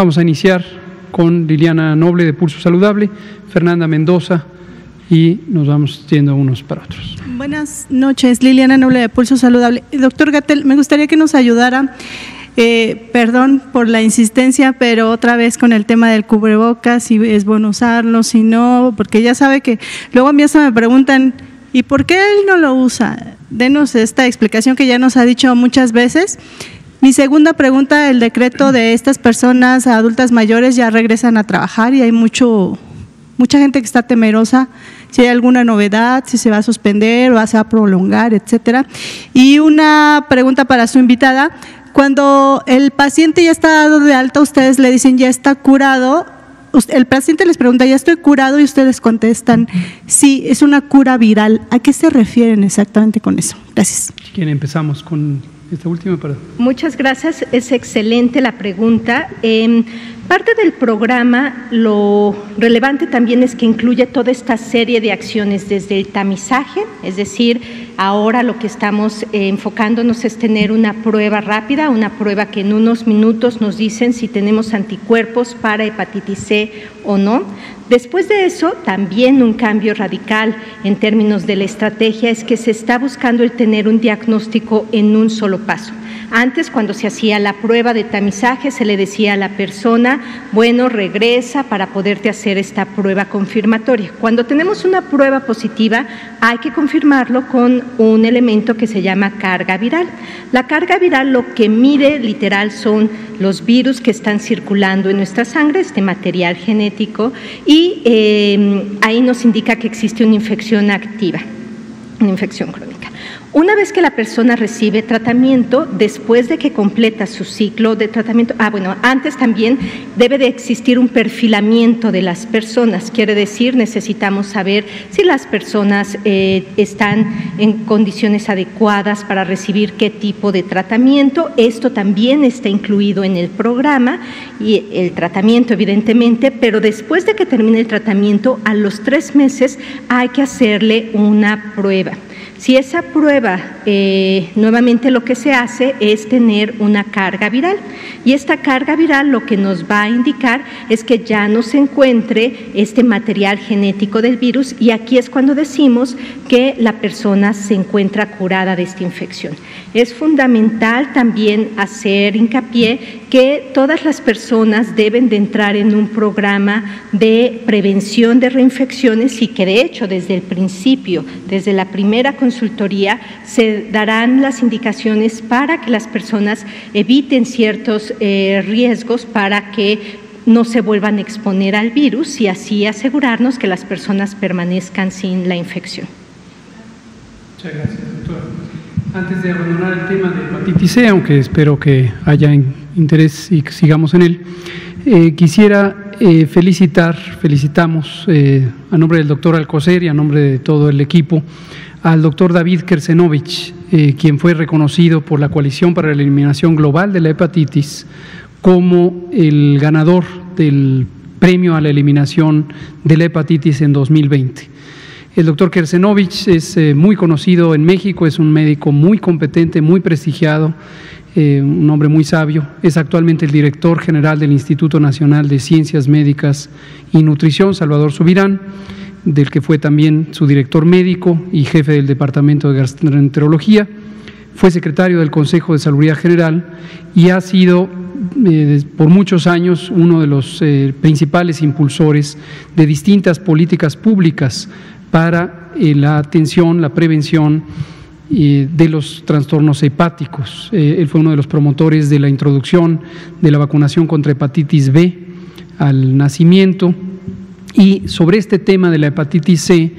Vamos a iniciar con Liliana Noble de Pulso Saludable, Fernanda Mendoza, y nos vamos yendo unos para otros. Buenas noches, Liliana Noble de Pulso Saludable. Doctor Gatell, me gustaría que nos ayudara, perdón por la insistencia, pero otra vez con el tema del cubrebocas, si es bueno usarlo, si no, porque ya sabe que luego a mí hasta me preguntan, ¿y por qué él no lo usa? Denos esta explicación que ya nos ha dicho muchas veces. Mi segunda pregunta, el decreto de estas personas adultas mayores ya regresan a trabajar y hay mucha gente que está temerosa, si hay alguna novedad, si se va a suspender o se va a prolongar, etcétera. Y una pregunta para su invitada, cuando el paciente ya está dado de alta, ustedes le dicen ya está curado, el paciente les pregunta ya estoy curado y ustedes contestan sí, es una cura viral. ¿A qué se refieren exactamente con eso? Gracias. ¿Quién empezamos con esta última? Muchas gracias, es excelente la pregunta. Parte del programa, lo relevante también es que incluye toda esta serie de acciones desde el tamizaje, es decir, ahora lo que estamos enfocándonos es tener una prueba rápida, una prueba que en unos minutos nos dicen si tenemos anticuerpos para hepatitis C o no. Después de eso, también un cambio radical en términos de la estrategia es que se está buscando el tener un diagnóstico en un solo paso. Antes, cuando se hacía la prueba de tamizaje, se le decía a la persona, bueno, regresa para poderte hacer esta prueba confirmatoria. Cuando tenemos una prueba positiva, hay que confirmarlo con un elemento que se llama carga viral. La carga viral lo que mide literal son los virus que están circulando en nuestra sangre, este material genético, y ahí nos indica que existe una infección activa, una infección crónica. Una vez que la persona recibe tratamiento, después de que completa su ciclo de tratamiento, antes también debe de existir un perfilamiento de las personas, quiere decir, necesitamos saber si las personas están en condiciones adecuadas para recibir qué tipo de tratamiento. Esto también está incluido en el programa y el tratamiento evidentemente, pero después de que termine el tratamiento, a los 3 meses hay que hacerle una prueba. Si esa prueba, nuevamente lo que se hace es tener una carga viral y esta carga viral lo que nos va a indicar es que ya no se encuentre este material genético del virus y aquí es cuando decimos que la persona se encuentra curada de esta infección. Es fundamental también hacer hincapié que todas las personas deben de entrar en un programa de prevención de reinfecciones y que de hecho desde el principio, desde la primera consultoría, se darán las indicaciones para que las personas eviten ciertos riesgos para que no se vuelvan a exponer al virus y así asegurarnos que las personas permanezcan sin la infección. Muchas gracias, doctora. Antes de abandonar el tema de hepatitis C, aunque espero que haya interés y que sigamos en él, quisiera felicitamos a nombre del doctor Alcocer y a nombre de todo el equipo al doctor David Kersenovich, quien fue reconocido por la Coalición para la Eliminación Global de la Hepatitis como el ganador del premio a la eliminación de la hepatitis en 2020. El doctor Kersenovich es muy conocido en México, es un médico muy competente, muy prestigiado, un hombre muy sabio. Es actualmente el director general del Instituto Nacional de Ciencias Médicas y Nutrición, Salvador Subirán, del que fue también su director médico y jefe del Departamento de Gastroenterología. Fue secretario del Consejo de Salubridad General y ha sido por muchos años uno de los principales impulsores de distintas políticas públicas para la atención, la prevención de los trastornos hepáticos. Él fue uno de los promotores de la introducción de la vacunación contra hepatitis B al nacimiento y sobre este tema de la hepatitis C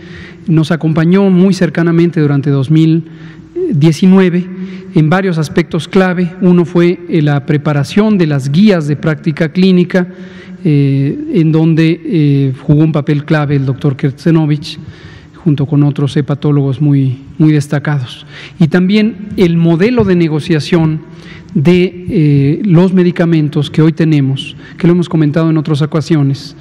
nos acompañó muy cercanamente durante 2019 en varios aspectos clave. Uno fue la preparación de las guías de práctica clínica, en donde jugó un papel clave el doctor Kersenovich, junto con otros hepatólogos muy destacados. Y también el modelo de negociación de los medicamentos que hoy tenemos, que lo hemos comentado en otras ocasiones,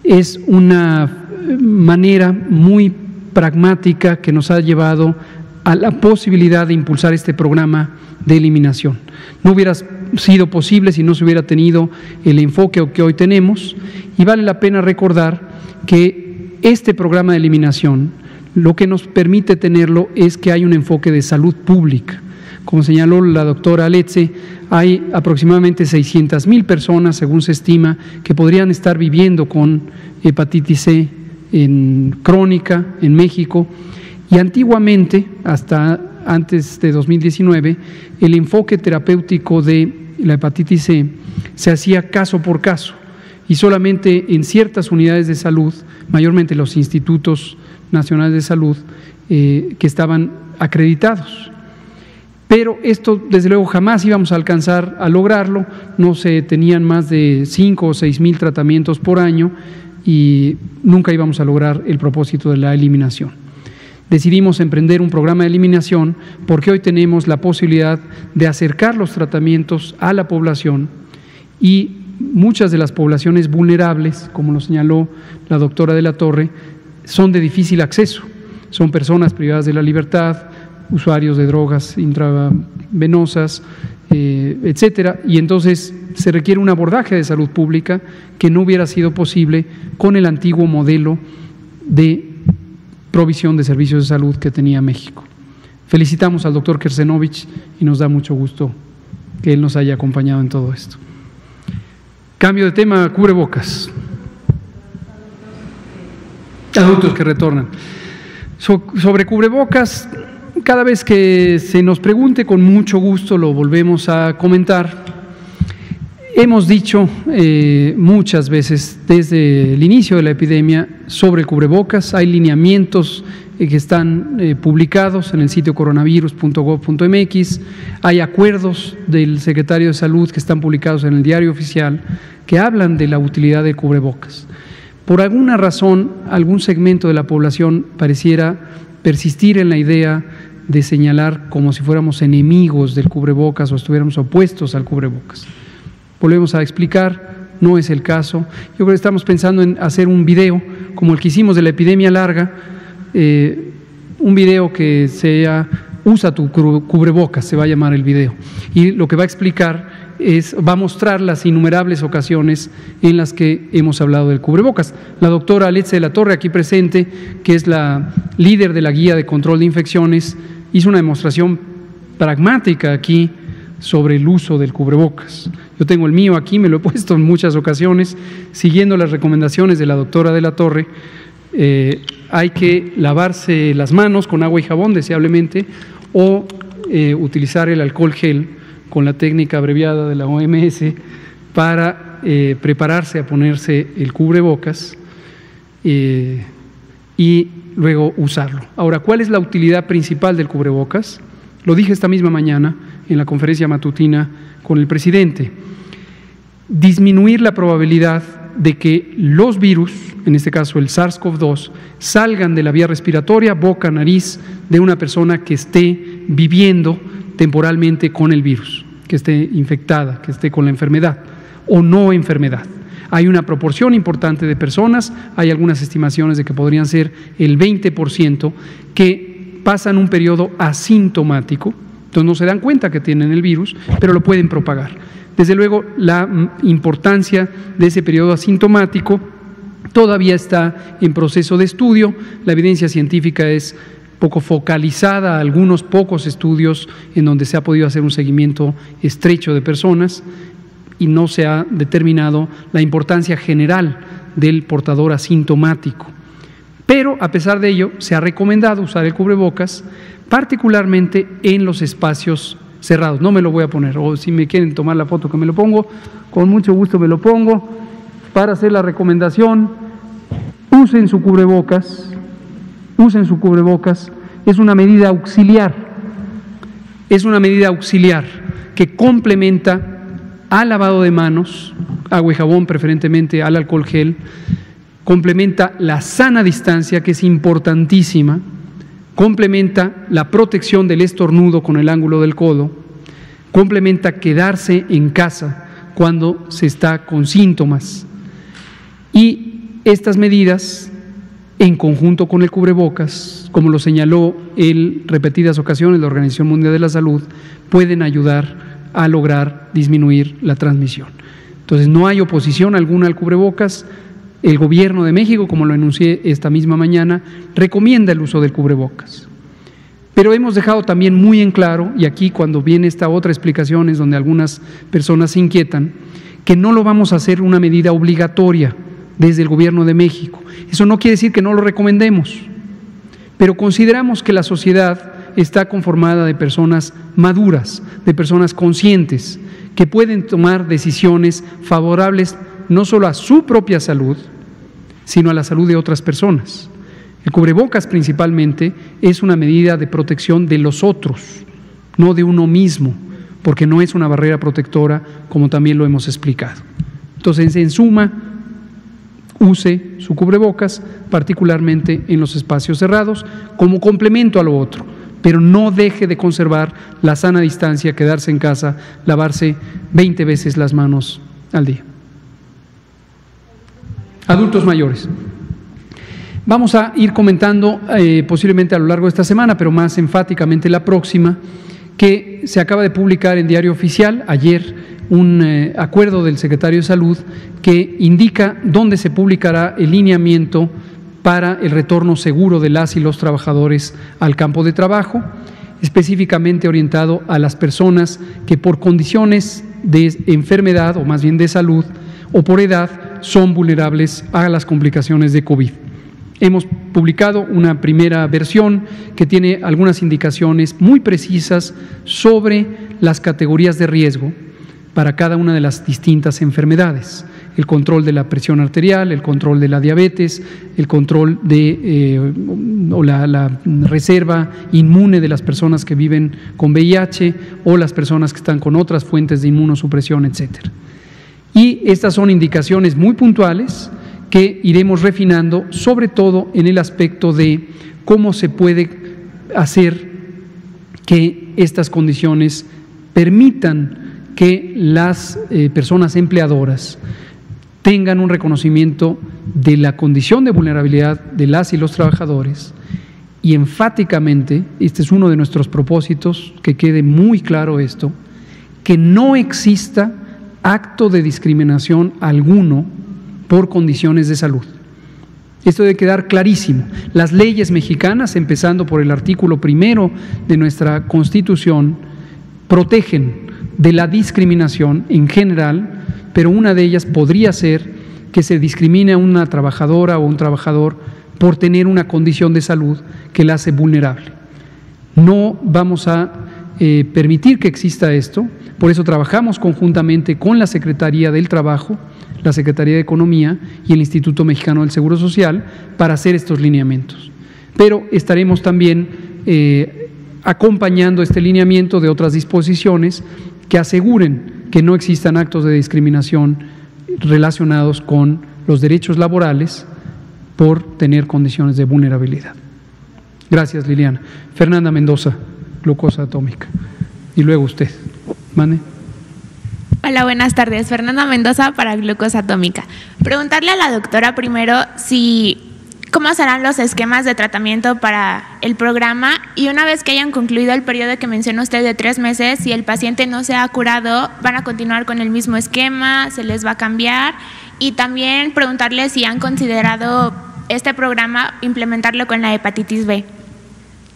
es una manera muy pragmática que nos ha llevado a la posibilidad de impulsar este programa de eliminación. No hubiera sido posible si no se hubiera tenido el enfoque que hoy tenemos, y vale la pena recordar que este programa de eliminación lo que nos permite tenerlo es que hay un enfoque de salud pública. Como señaló la doctora Aletze, hay aproximadamente 600,000 personas, según se estima, que podrían estar viviendo con hepatitis C crónica en México, y antiguamente, hasta antes de 2019, el enfoque terapéutico de la hepatitis C se hacía caso por caso, y solamente en ciertas unidades de salud, mayormente los institutos nacionales de salud, que estaban acreditados. Pero esto, desde luego, jamás íbamos a alcanzar a lograrlo. No se tenían más de 5 o 6,000 tratamientos por año y nunca íbamos a lograr el propósito de la eliminación. Decidimos emprender un programa de eliminación porque hoy tenemos la posibilidad de acercar los tratamientos a la población, y muchas de las poblaciones vulnerables, como lo señaló la doctora de la Torre, son de difícil acceso. Son personas privadas de la libertad, usuarios de drogas intravenosas, etcétera, y entonces se requiere un abordaje de salud pública que no hubiera sido posible con el antiguo modelo de provisión de servicios de salud que tenía México. Felicitamos al doctor Kersenovich y nos da mucho gusto que él nos haya acompañado en todo esto. Cambio de tema, cubrebocas. Adultos que retornan. Sobre cubrebocas, cada vez que se nos pregunte, con mucho gusto lo volvemos a comentar. Hemos dicho muchas veces desde el inicio de la epidemia sobre el cubrebocas. Hay lineamientos que están publicados en el sitio coronavirus.gov.mx, hay acuerdos del secretario de Salud que están publicados en el Diario Oficial que hablan de la utilidad de cubrebocas. Por alguna razón, algún segmento de la población pareciera persistir en la idea de señalar como si fuéramos enemigos del cubrebocas o estuviéramos opuestos al cubrebocas. Volvemos a explicar, no es el caso. Yo creo que estamos pensando en hacer un video como el que hicimos de la epidemia larga, un video que sea usa tu cubrebocas, se va a llamar el video, y lo que va a explicar va a mostrar las innumerables ocasiones en las que hemos hablado del cubrebocas. La doctora Aletze de la Torre, aquí presente, que es la líder de la guía de control de infecciones, hizo una demostración pragmática aquí sobre el uso del cubrebocas. Yo tengo el mío aquí, me lo he puesto en muchas ocasiones, siguiendo las recomendaciones de la doctora de la Torre. Hay que lavarse las manos con agua y jabón, deseablemente, o utilizar el alcohol gel con la técnica abreviada de la OMS para prepararse a ponerse el cubrebocas y luego usarlo. Ahora, ¿cuál es la utilidad principal del cubrebocas? Lo dije esta misma mañana en la conferencia matutina con el presidente. Disminuir la probabilidad de que los virus, en este caso el SARS-CoV-2, salgan de la vía respiratoria, boca, nariz, de una persona que esté viviendo temporalmente con el virus, que esté infectada, que esté con la enfermedad o no enfermedad. Hay una proporción importante de personas, hay algunas estimaciones de que podrían ser el 20%, que pasan un periodo asintomático, entonces no se dan cuenta que tienen el virus, pero lo pueden propagar. Desde luego, la importancia de ese periodo asintomático todavía está en proceso de estudio. La evidencia científica es poco focalizada a algunos pocos estudios en donde se ha podido hacer un seguimiento estrecho de personas y no se ha determinado la importancia general del portador asintomático. Pero, a pesar de ello, se ha recomendado usar el cubrebocas, particularmente en los espacios cerrados. No me lo voy a poner, o si me quieren tomar la foto que me lo pongo, con mucho gusto me lo pongo, para hacer la recomendación. Usen su cubrebocas, es una medida auxiliar, que complementa al lavado de manos, agua y jabón, preferentemente al alcohol gel, complementa la sana distancia, que es importantísima, complementa la protección del estornudo con el ángulo del codo, complementa quedarse en casa cuando se está con síntomas. Y estas medidas, en conjunto con el cubrebocas, como lo señaló en repetidas ocasiones la Organización Mundial de la Salud, pueden ayudar a lograr disminuir la transmisión. Entonces, no hay oposición alguna al cubrebocas. El Gobierno de México, como lo anuncié esta misma mañana, recomienda el uso del cubrebocas. Pero hemos dejado también muy en claro, y aquí cuando viene esta otra explicación es donde algunas personas se inquietan, que no lo vamos a hacer una medida obligatoria desde el Gobierno de México. Eso no quiere decir que no lo recomendemos, pero consideramos que la sociedad está conformada de personas maduras, de personas conscientes, que pueden tomar decisiones favorables no solo a su propia salud, sino a la salud de otras personas. El cubrebocas principalmente es una medida de protección de los otros, no de uno mismo, porque no es una barrera protectora, como también lo hemos explicado. Entonces, en suma, use su cubrebocas, particularmente en los espacios cerrados, como complemento a lo otro, pero no deje de conservar la sana distancia, quedarse en casa, lavarse 20 veces las manos al día. Adultos mayores. Vamos a ir comentando posiblemente a lo largo de esta semana, pero más enfáticamente la próxima, que se acaba de publicar en Diario Oficial ayer un acuerdo del Secretario de Salud que indica dónde se publicará el lineamiento para el retorno seguro de las y los trabajadores al campo de trabajo, específicamente orientado a las personas que por condiciones de enfermedad o más bien de salud o por edad son vulnerables a las complicaciones de COVID. Hemos publicado una primera versión que tiene algunas indicaciones muy precisas sobre las categorías de riesgo para cada una de las distintas enfermedades. El control de la presión arterial, el control de la diabetes, el control de la reserva inmune de las personas que viven con VIH o las personas que están con otras fuentes de inmunosupresión, etcétera. Y estas son indicaciones muy puntuales que iremos refinando, sobre todo en el aspecto de cómo se puede hacer que estas condiciones permitan que las personas empleadoras tengan un reconocimiento de la condición de vulnerabilidad de las y los trabajadores y enfáticamente, este es uno de nuestros propósitos, que quede muy claro esto, que no exista acto de discriminación alguno por condiciones de salud. Esto debe quedar clarísimo. Las leyes mexicanas, empezando por el artículo 1 de nuestra Constitución, protegen de la discriminación en general, pero una de ellas podría ser que se discrimine a una trabajadora o un trabajador por tener una condición de salud que la hace vulnerable. No vamos a permitir que exista esto, por eso trabajamos conjuntamente con la Secretaría del Trabajo, la Secretaría de Economía y el Instituto Mexicano del Seguro Social para hacer estos lineamientos. Pero estaremos también acompañando este lineamiento de otras disposiciones que aseguren que no existan actos de discriminación relacionados con los derechos laborales por tener condiciones de vulnerabilidad. Gracias, Liliana. Fernanda Mendoza, glucosa atómica. Y luego usted. ¿Mande? Hola, buenas tardes. Fernanda Mendoza para Glucosa Atómica. Preguntarle a la doctora primero cómo serán los esquemas de tratamiento para el programa y una vez que hayan concluido el periodo que mencionó usted de 3 meses, si el paciente no se ha curado, ¿van a continuar con el mismo esquema? ¿Se les va a cambiar? Y también preguntarle si han considerado este programa implementarlo con la hepatitis B.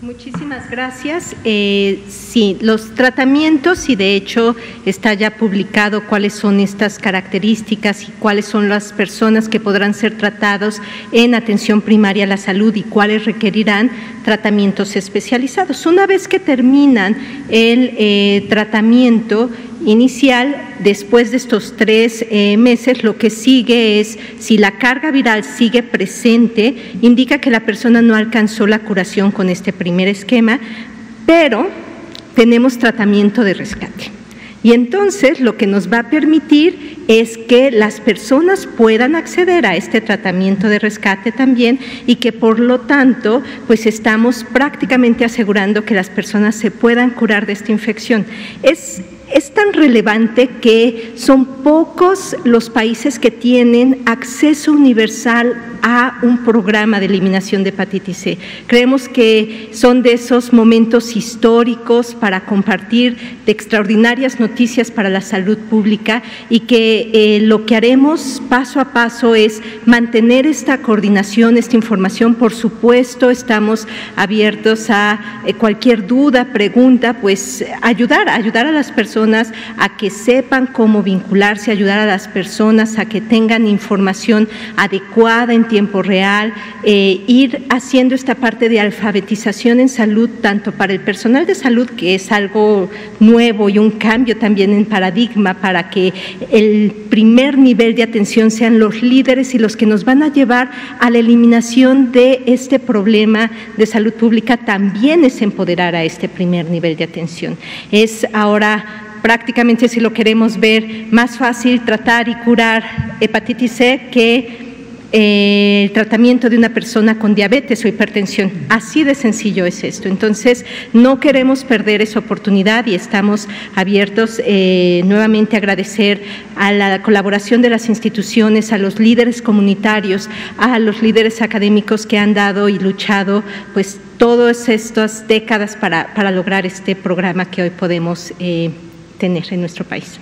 Muchísimas gracias. Sí, los tratamientos, y de hecho está ya publicado cuáles son estas características y cuáles son las personas que podrán ser tratados en atención primaria a la salud y cuáles requerirán tratamientos especializados. Una vez que terminan el tratamiento inicial, después de estos 3 meses, lo que sigue es, si la carga viral sigue presente, indica que la persona no alcanzó la curación con este primer esquema, pero tenemos tratamiento de rescate. Y entonces lo que nos va a permitir es que las personas puedan acceder a este tratamiento de rescate también y que por lo tanto pues estamos prácticamente asegurando que las personas se puedan curar de esta infección. Es tan relevante que son pocos los países que tienen acceso universal a un programa de eliminación de hepatitis C. Creemos que son de esos momentos históricos para compartir de extraordinarias noticias para la salud pública y que lo que haremos paso a paso es mantener esta coordinación, esta información. Por supuesto, estamos abiertos a cualquier duda, pregunta, pues ayudar a las personas a que sepan cómo vincularse, ayudar a las personas a que tengan información adecuada en tiempo real, ir haciendo esta parte de alfabetización en salud, tanto para el personal de salud, que es algo nuevo y un cambio también en paradigma, para que el primer nivel de atención sean los líderes y los que nos van a llevar a la eliminación de este problema de salud pública. También es empoderar a este primer nivel de atención. Es ahora prácticamente, si lo queremos ver, más fácil tratar y curar hepatitis C que el tratamiento de una persona con diabetes o hipertensión. Así de sencillo es esto. Entonces, no queremos perder esa oportunidad y estamos abiertos nuevamente a agradecer a la colaboración de las instituciones, a los líderes comunitarios, a los líderes académicos que han dado y luchado pues todas estas décadas para lograr este programa que hoy podemos tener en nuestro país.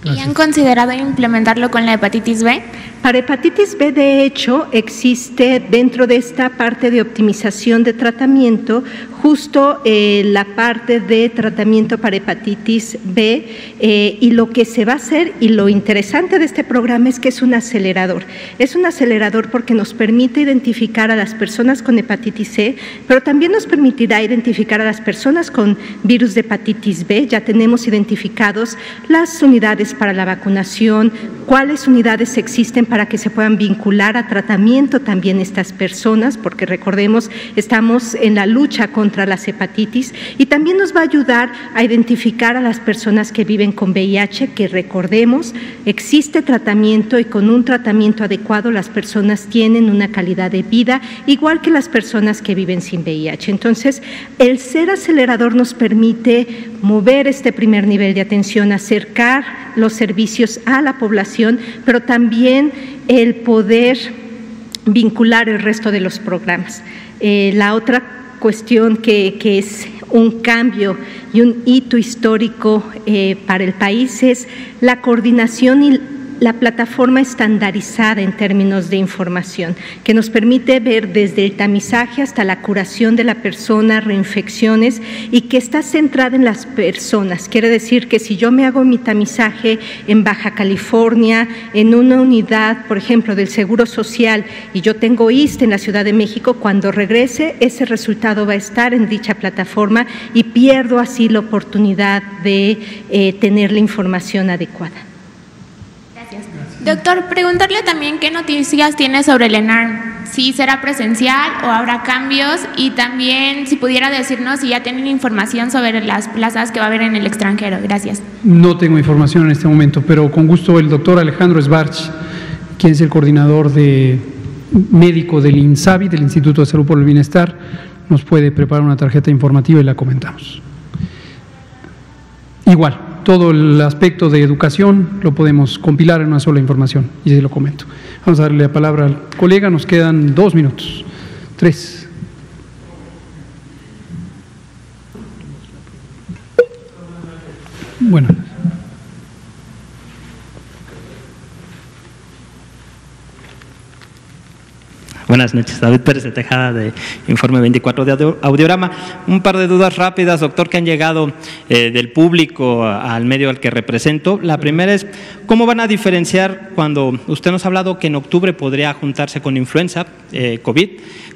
¿Y han considerado implementarlo con la hepatitis B? Para hepatitis B, de hecho, existe dentro de esta parte de optimización de tratamiento, justo la parte de tratamiento para hepatitis B, y lo que se va a hacer, y lo interesante de este programa es que es un acelerador. Es un acelerador porque nos permite identificar a las personas con hepatitis C, pero también nos permitirá identificar a las personas con virus de hepatitis B. Ya tenemos identificados las unidades para la vacunación, cuáles unidades existen para que se puedan vincular a tratamiento también estas personas, porque recordemos, estamos en la lucha contra las hepatitis, y también nos va a ayudar a identificar a las personas que viven con VIH, que recordemos, existe tratamiento y con un tratamiento adecuado las personas tienen una calidad de vida igual que las personas que viven sin VIH. Entonces, el ser acelerador nos permite mover este primer nivel de atención, acercar los servicios a la población, pero también el poder vincular el resto de los programas. La otra cuestión que es un cambio y un hito histórico para el país es la coordinación y la plataforma estandarizada en términos de información, que nos permite ver desde el tamizaje hasta la curación de la persona, reinfecciones, y que está centrada en las personas. Quiere decir que si yo me hago mi tamizaje en Baja California, en una unidad, por ejemplo, del Seguro Social, y yo tengo ISSSTE en la Ciudad de México, cuando regrese, ese resultado va a estar en dicha plataforma y pierdo así la oportunidad de tener la información adecuada. Doctor, preguntarle también qué noticias tiene sobre el ENARM, si será presencial o habrá cambios, y también si pudiera decirnos si ya tienen información sobre las plazas que va a haber en el extranjero. Gracias. No tengo información en este momento, pero con gusto el doctor Alejandro Sbarch, quien es el coordinador médico del INSABI, del Instituto de Salud por el Bienestar, nos puede preparar una tarjeta informativa y la comentamos. Igual. Todo el aspecto de educación lo podemos compilar en una sola información y se lo comento. Vamos a darle la palabra al colega, nos quedan 2 minutos, 3. Bueno. Buenas noches, David Pérez de Tejada, de Informe 24 de Audiorama. Un par de dudas rápidas, doctor, que han llegado del público al medio al que represento. La primera es, ¿cómo van a diferenciar cuando usted nos ha hablado que en octubre podría juntarse con influenza, COVID?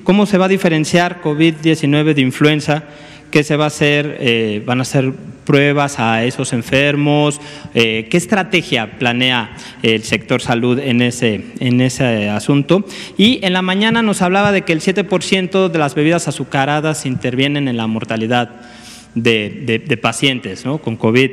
¿Cómo se va a diferenciar COVID-19 de influenza? ¿Qué se va a hacer? ¿Van a hacer pruebas a esos enfermos? ¿Qué estrategia planea el sector salud en ese asunto? Y en la mañana nos hablaba de que el 7% de las bebidas azucaradas intervienen en la mortalidad de pacientes, ¿no?, con COVID.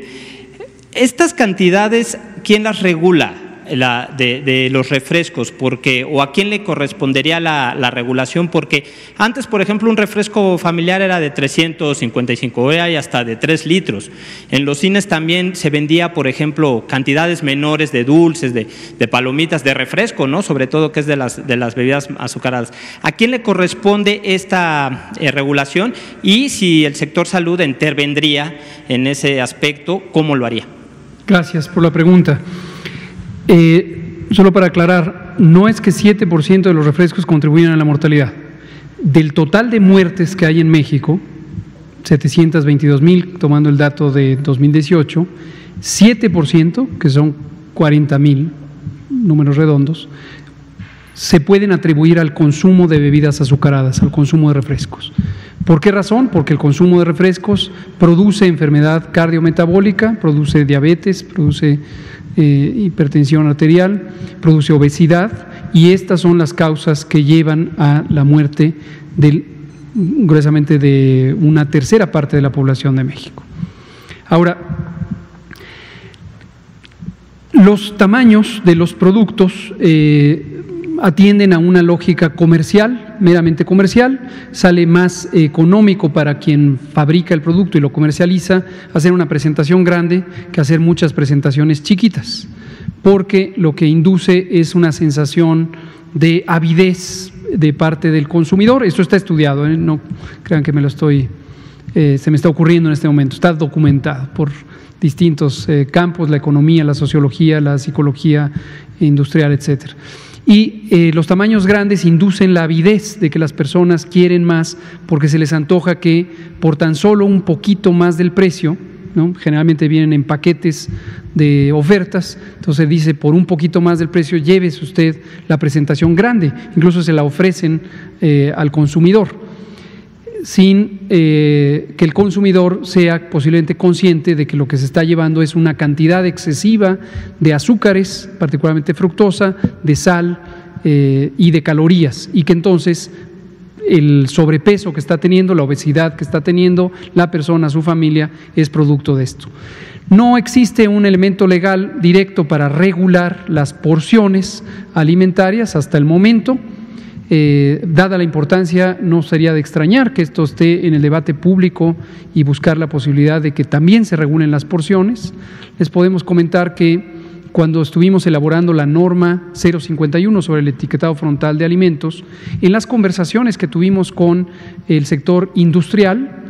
¿Estas cantidades quién las regula? de los refrescos, porque, o a quién le correspondería la regulación, porque antes, por ejemplo, un refresco familiar era de 355, hoy hay hasta de 3 litros. En los cines también se vendía, por ejemplo, cantidades menores de dulces, de palomitas, de refresco, ¿no? Sobre todo, que es de las bebidas azucaradas. ¿A quién le corresponde esta regulación? Y si el sector salud intervendría en ese aspecto, ¿cómo lo haría? Gracias por la pregunta. Solo para aclarar, no es que 7% de los refrescos contribuyen a la mortalidad. Del total de muertes que hay en México, 722,000, tomando el dato de 2018, 7%, que son 40,000, números redondos, se pueden atribuir al consumo de bebidas azucaradas, al consumo de refrescos. ¿Por qué razón? Porque el consumo de refrescos produce enfermedad cardiometabólica, produce diabetes, produce hipertensión arterial, produce obesidad, y estas son las causas que llevan a la muerte gruesamente de una tercera parte de la población de México. Ahora, los tamaños de los productos atienden a una lógica comercial, meramente comercial. Sale más económico para quien fabrica el producto y lo comercializa hacer una presentación grande que hacer muchas presentaciones chiquitas, porque lo que induce es una sensación de avidez de parte del consumidor. Esto está estudiado, no crean que me lo estoy, se me está ocurriendo en este momento, está documentado por distintos campos, la economía, la sociología, la psicología industrial, etcétera. Y los tamaños grandes inducen la avidez de que las personas quieren más porque se les antoja que por tan solo un poquito más del precio, ¿no? Generalmente vienen en paquetes de ofertas, entonces dice por un poquito más del precio llévese usted la presentación grande, incluso se la ofrecen al consumidor, sin que el consumidor sea posiblemente consciente de que lo que se está llevando es una cantidad excesiva de azúcares, particularmente fructosa, de sal y de calorías, y que entonces el sobrepeso que está teniendo, la obesidad que está teniendo la persona, su familia, es producto de esto. No existe un elemento legal directo para regular las porciones alimentarias hasta el momento. Dada la importancia, no sería de extrañar que esto esté en el debate público y buscar la posibilidad de que también se regulen las porciones. Les podemos comentar que cuando estuvimos elaborando la norma 051 sobre el etiquetado frontal de alimentos, en las conversaciones que tuvimos con el sector industrial,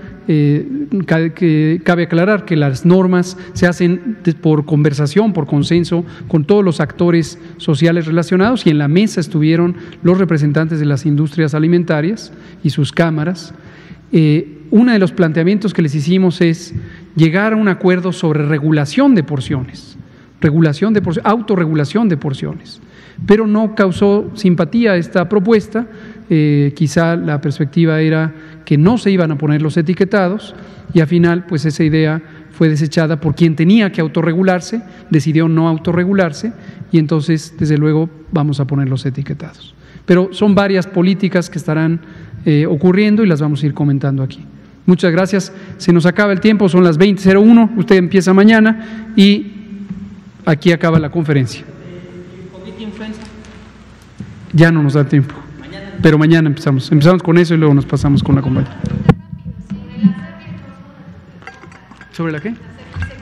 cabe aclarar que las normas se hacen por conversación, por consenso con todos los actores sociales relacionados, y en la mesa estuvieron los representantes de las industrias alimentarias y sus cámaras. Uno de los planteamientos que les hicimos es llegar a un acuerdo sobre regulación de porciones, autorregulación de porciones, pero no causó simpatía esta propuesta. Quizá la perspectiva era que no se iban a poner los etiquetados, y al final pues esa idea fue desechada por quien tenía que autorregularse, decidió no autorregularse, y entonces desde luego vamos a poner los etiquetados. Pero son varias políticas que estarán ocurriendo y las vamos a ir comentando aquí. Muchas gracias, se nos acaba el tiempo, son las 20:01, usted empieza mañana y aquí acaba la conferencia. Ya no nos da tiempo, pero mañana empezamos con eso y luego nos pasamos con la compañía. ¿Sobre la qué? Dice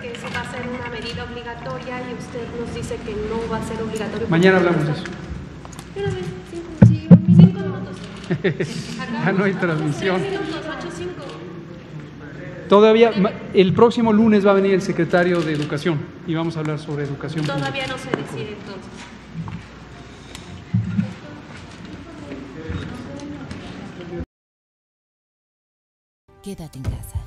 que eso va a ser una medida obligatoria y usted nos dice que no va a ser obligatorio. Mañana hablamos de eso. Espérame, 5 minutos. Ya no hay transmisión. 3 minutos, 8:05. Todavía, el próximo lunes va a venir el secretario de Educación y vamos a hablar sobre educación. Todavía no se decide entonces. Quédate en casa.